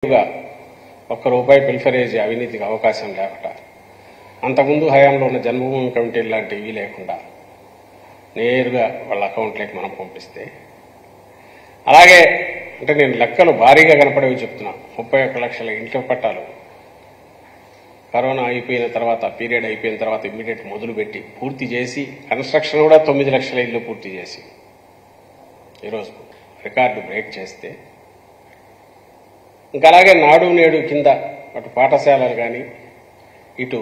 ఒక్క రూపాయి పిల్ఫరేజ్ అవినీతికి అవకాశం లేకుండా అంతకుముందు హయాంలో ఉన్న జన్మభూమి కమిటీ లాంటివి లేకుండా నేరుగా వాళ్ళ అకౌంట్లోకి మనం పంపిస్తే అలాగే అంటే నేను లెక్కలు భారీగా కనపడేవి చెప్తున్నా 31 లక్షల ఇంటి పట్టాలు కరోనా అయిపోయిన తర్వాత పీరియడ్ అయిపోయిన తర్వాత ఇమ్మీడియట్ మొదలుపెట్టి పూర్తి చేసి కన్స్ట్రక్షన్ కూడా 9 లక్షల ఇల్లు పూర్తి చేసి ఈరోజు రికార్డు బ్రేక్ చేస్తే ఇంకా అలాగే నాడు నేడు కింద అటు పాఠశాలలు కానీ ఇటు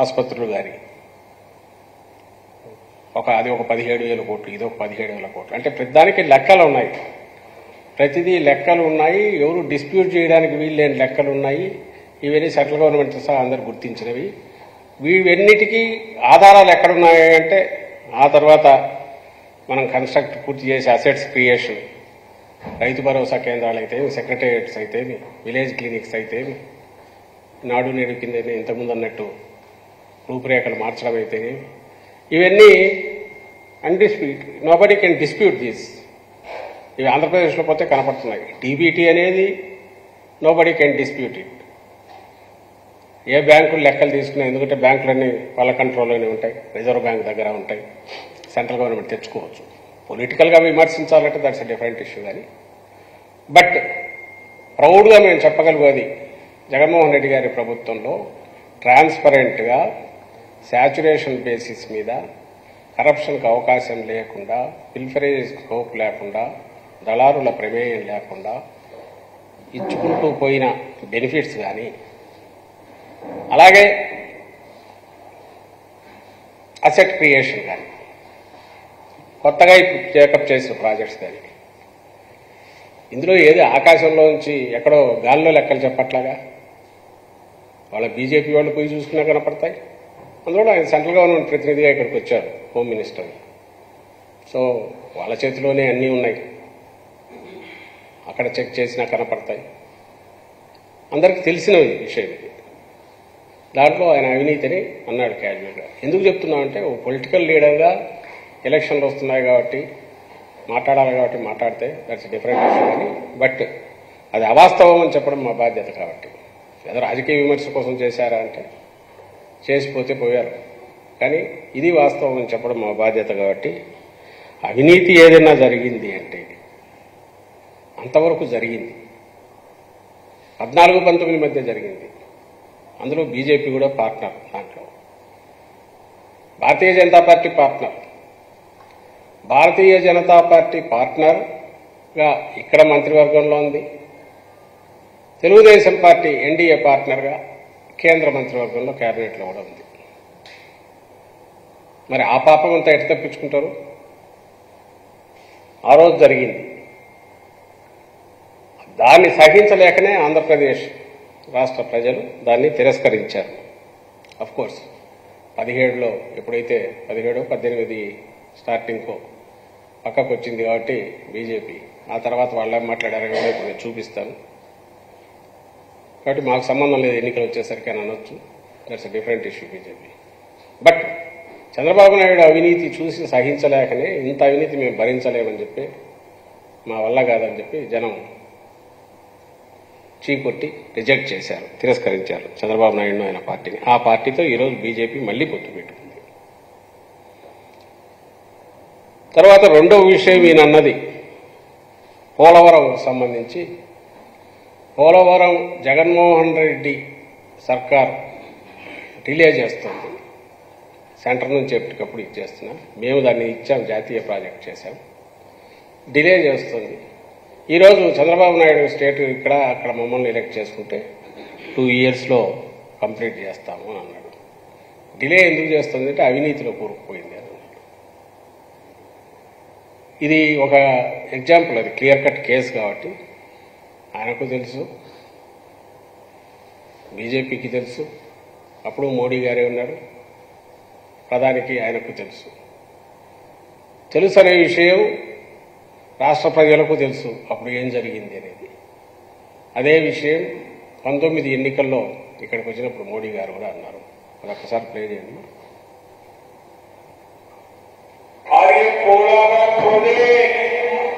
ఆసుపత్రులు కానీ అది ఒక 17,000 కోట్లు ఇది ఒక 17,000 కోట్లు అంటే ప్రతిదానికి లెక్కలు ఉన్నాయి ప్రతిదీ లెక్కలు ఉన్నాయి ఎవరు డిస్ప్యూట్ చేయడానికి వీల్లేని లెక్కలు ఉన్నాయి ఇవన్నీ సెంట్రల్ గవర్నమెంట్ సహా అందరు గుర్తించినవి వీవన్నిటికీ ఆధారాలు ఎక్కడున్నాయి అంటే ఆ తర్వాత మనం కన్స్ట్రక్ట్ పూర్తి చేసే అసెట్స్ క్రియేషన్ రైతు భరోసా కేంద్రాలు అయితే సెక్రటేరియట్స్ అయితే విలేజ్ క్లినిక్స్ అయితే నాడు నేడు కింద ఇంతకుముందు అన్నట్టు రూపురేఖలు మార్చడం అయితే ఇవన్నీ అన్డిస్ప్యూట్ నోబడీ కెన్ డిస్ప్యూట్ దిస్ ఇవి ఆంధ్రప్రదేశ్లో పోతే కనపడుతున్నాయి టీబీటీ అనేది నోబడీ కెన్ డిస్ప్యూట్ ఇట్ ఏ బ్యాంకులు లెక్కలు తీసుకున్నాయి ఎందుకంటే బ్యాంకులన్నీ వాళ్ళ కంట్రోల్లోనే ఉంటాయి రిజర్వ్ బ్యాంక్ దగ్గర ఉంటాయి సెంట్రల్ గవర్నమెంట్ తెచ్చుకోవచ్చు పొలిటికల్గా విమర్శించాలంటే దట్స్ ఎ డిఫరెంట్ ఇష్యూ కానీ బట్ ప్రౌడ్గా మేము చెప్పగలిగేది జగన్మోహన్ రెడ్డి గారి ప్రభుత్వంలో ట్రాన్స్పరెంట్గా శాచ్యురేషన్ బేసిస్ మీద కరప్షన్కి అవకాశం లేకుండా పిల్ఫరేజ్ స్కోప్ లేకుండా దళారుల ప్రమేయం లేకుండా ఇచ్చుకుంటూ పోయిన బెనిఫిట్స్ కానీ అలాగే అసెట్ క్రియేషన్ కానీ కొత్తగా టేకప్ చేసిన ప్రాజెక్ట్స్ కానీ ఇందులో ఏది ఆకాశంలోంచి ఎక్కడో గాల్లో లెక్కలు చెప్పట్లాగా వాళ్ళ బీజేపీ వాళ్ళు పోయి చూసుకున్నా కనపడతాయి అందులో ఆయన సెంట్రల్ గవర్నమెంట్ ప్రతినిధిగా ఇక్కడికి వచ్చారు హోమ్ మినిస్టర్ సో వాళ్ళ చేతిలోనే అన్నీ ఉన్నాయి అక్కడ చెక్ చేసినా కనపడతాయి అందరికీ తెలిసిన విషయం ఇది దాంట్లో ఆయన అవినీతిని అన్నాడు క్యాజువల్గా ఎందుకు చెప్తున్నామంటే ఓ పొలిటికల్ లీడర్గా ఎలక్షన్లు వస్తున్నాయి కాబట్టి మాట్లాడాలి కాబట్టి మాట్లాడితే దట్స్ డిఫరెంట్ ఇష్యూ కానీ బట్ అది అవాస్తవం అని చెప్పడం మా బాధ్యత కాబట్టి ఏదో రాజకీయ విమర్శ కోసం చేశారా అంటే చేసిపోతే పోయారు కానీ ఇది వాస్తవం అని చెప్పడం మా బాధ్యత కాబట్టి అవినీతి ఏదైనా జరిగింది అంటే అంతవరకు జరిగింది 14-19 మధ్య జరిగింది అందులో బీజేపీ కూడా పార్ట్నర్ దాంట్లో Bharatiya Janata party partner Bharatiya Janata party పార్ట్నర్గా ఇక్కడ మంత్రివర్గంలో ఉంది తెలుగుదేశం పార్టీ ఎన్డీఏ పార్ట్నర్గా కేంద్ర మంత్రివర్గంలో కేబినెట్లో కూడా ఉంది మరి ఆ పాపం అంతా ఎటు తప్పించుకుంటారు ఆ రోజు జరిగింది దాన్ని సహించలేకనే ఆంధ్రప్రదేశ్ రాష్ట్ర ప్రజలు దాన్ని తిరస్కరించారు అఫ్కోర్స్ 17లో ఎప్పుడైతే 17-18 స్టార్టింగ్కో పక్కకు వచ్చింది కాబట్టి బీజేపీ ఆ తర్వాత వాళ్ళే మాట్లాడారు కూడా ఇప్పుడు నేను చూపిస్తాను కాబట్టి మాకు సంబంధం లేదు ఎన్నికలు వచ్చేసరికి అని అనొచ్చు that's a different issue BJP but Chandrababu Naidu అవినీతి చూసి సహించలేకనే ఇంత అవినీతి మేము భరించలేమని చెప్పి మా వల్ల కాదని చెప్పి జనం చీకొట్టి రిజెక్ట్ చేశారు తిరస్కరించారు చంద్రబాబు నాయుడు ఆయన పార్టీని ఆ పార్టీతో ఈరోజు బీజేపీ మళ్లీ పొత్తు పెట్టుకుంది తర్వాత రెండవ విషయం ఈయనన్నది పోలవరం సంబంధించి పోలవరం జగన్మోహన్ రెడ్డి సర్కార్ డిలే చేస్తుంది సెంటర్ నుంచి ఎప్పటికప్పుడు ఇచ్చేస్తున్నా మేము దాన్ని ఇచ్చాం జాతీయ ప్రాజెక్ట్ చేశాం డిలే చేస్తుంది ఈరోజు చంద్రబాబు నాయుడు స్టేట్ ఇక్కడ అక్కడ మమ్మల్ని ఎలక్ట్ చేసుకుంటే 2 ఇయర్స్లో కంప్లీట్ చేస్తాము అని అన్నాడు డిలే ఎందుకు చేస్తుంది అంటే అవినీతిలో కూరుకుపోయింది అని అన్నాడు ఇది ఒక ఎగ్జాంపుల్ అది క్లియర్ కట్ కేసు కాబట్టి ఆయనకు తెలుసు బీజేపీకి తెలుసు అప్పుడు మోడీ గారే ఉన్నారు ప్రధానికి ఆయనకు తెలుసు అనే విషయం రాష్ట్ర ప్రజలకు తెలుసు అప్పుడు ఏం జరిగింది అనేది అదే విషయం 19 ఎన్నికల్లో ఇక్కడికి వచ్చినప్పుడు మోడీ గారు కూడా అన్నారు అది ఒక్కసారి ప్లే చేయండి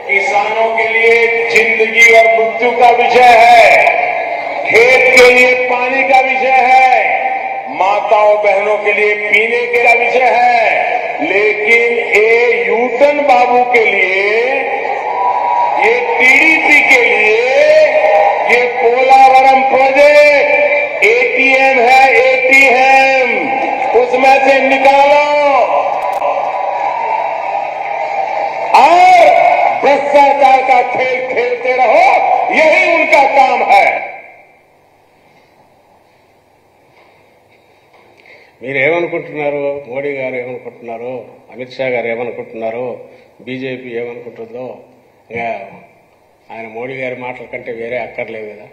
किसानों के लिए जिंदगी और मृत्यु का विषय है। पानी का विषय है, माताओं बहनों के लिए पीने का विषय है, लेकिन ये यूटन बाबू के लिए, ये टीडीपी के लिए, ये पोलावरम प्रोजेक्ट एटीएम है, एटीएम उसमें से निकालो और भ्रष्टाचार का खेल खेलते रहो, यही उनका काम है। మీరేమనుకుంటున్నారు? మోడీ గారు ఏమనుకుంటున్నారు? అమిత్ షా గారు ఏమనుకుంటున్నారు? బీజేపీ ఏమనుకుంటుందో ఇంకా ఆయన మోడీ గారి మాటల కంటే వేరే అక్కర్లేదు కదా.